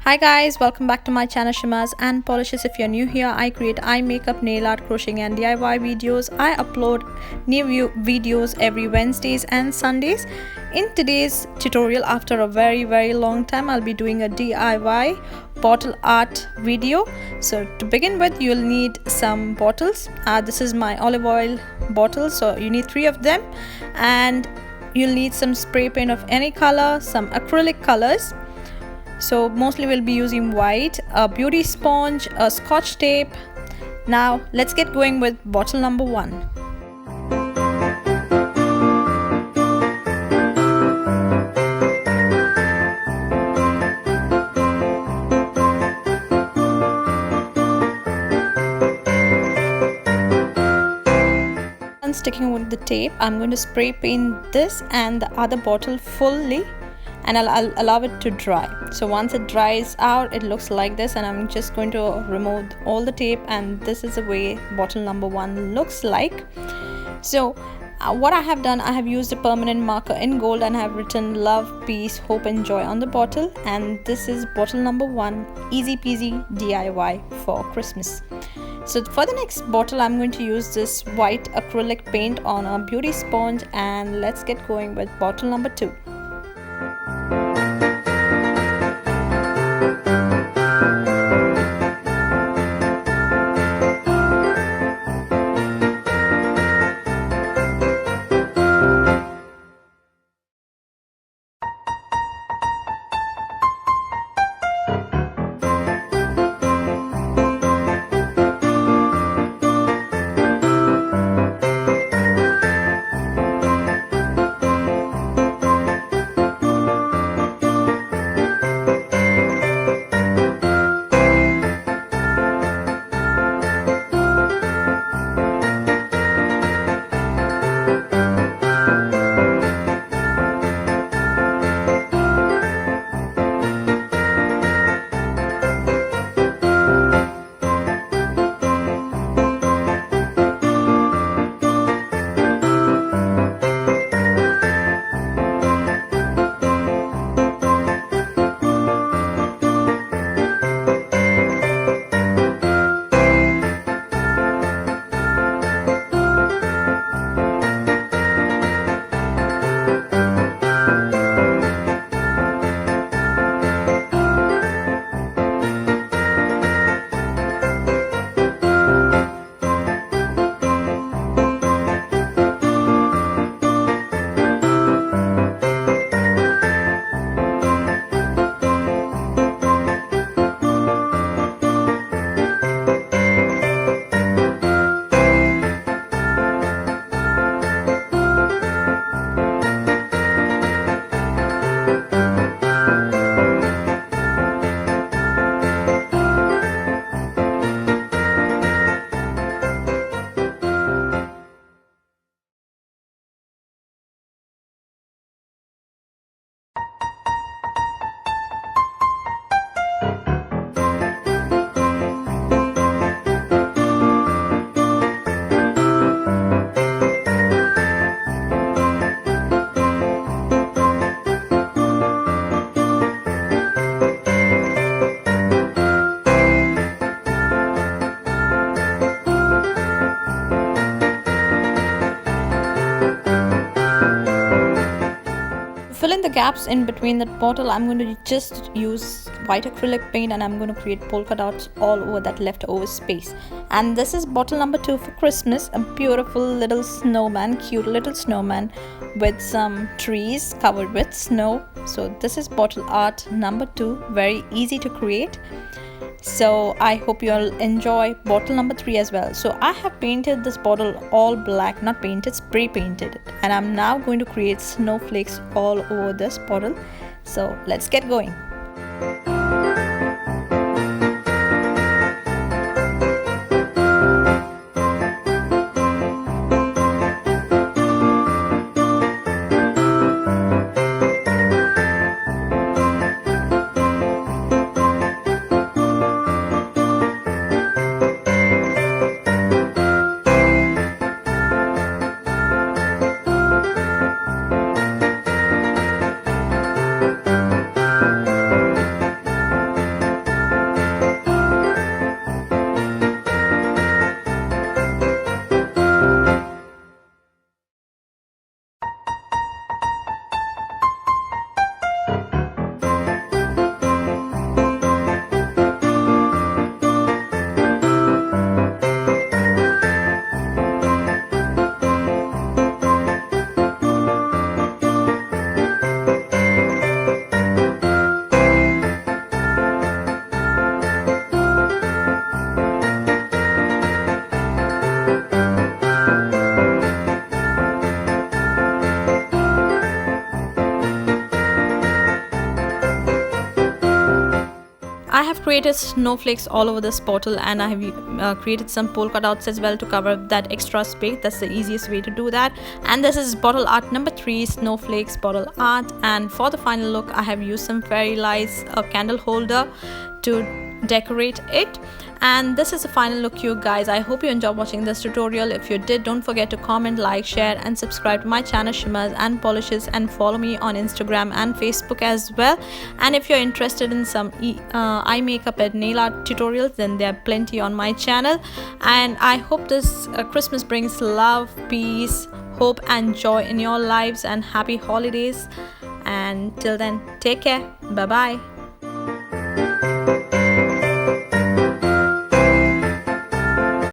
Hi guys, welcome back to my channel Shimmers and Polishes. If you're new here, I create eye makeup, nail art, crocheting and DIY videos. I upload new videos every Wednesdays and Sundays. In today's tutorial, after a very long time, I'll be doing a DIY bottle art video. So to begin with, you'll need some bottles. This is my olive oil bottle, so you need 3 of them, and you'll need some spray paint of any color, some acrylic colors. So mostly we'll be using white, a beauty sponge, a Scotch tape. Now let's get going with bottle number 1. And sticking with the tape, I'm going to spray paint this and the other bottle fully, and I'll allow it to dry. So once it dries out, it looks like this, and I'm just going to remove all the tape, and this is the way bottle number 1 looks like. So what I have done, I have used a permanent marker in gold and I have written love, peace, hope and joy on the bottle, and this is bottle number 1, easy peasy DIY for Christmas. So for the next bottle, I'm going to use this white acrylic paint on a beauty sponge, and let's get going with bottle number 2. Fill in the gaps in between that bottle, I'm going to just use white acrylic paint and I'm going to create polka dots all over that leftover space. And this is bottle number 2 for Christmas, a beautiful little snowman, cute little snowman with some trees covered with snow. So this is bottle art number 2, very easy to create. So I hope you all enjoy bottle number 3 as well. So I have painted this bottle all black, not painted, spray painted, and I'm now going to create snowflakes all over this bottle. So let's get going. I have created snowflakes all over this bottle, and I have created some polka dots as well to cover that extra space. That's the easiest way to do that. And this is bottle art number 3, snowflakes bottle art. And for the final look, I have used some fairy lights, a candle holder to decorate it. And this is the final look, you guys. I hope you enjoyed watching this tutorial. If you did, don't forget to comment, like, share and subscribe to my channel Shimmers and Polishes, and follow me on Instagram and Facebook as well. And if you're interested in some eye makeup and nail art tutorials, then there are plenty on my channel. And I hope this Christmas brings love, peace, hope and joy in your lives, and happy holidays. And till then, take care. Bye bye.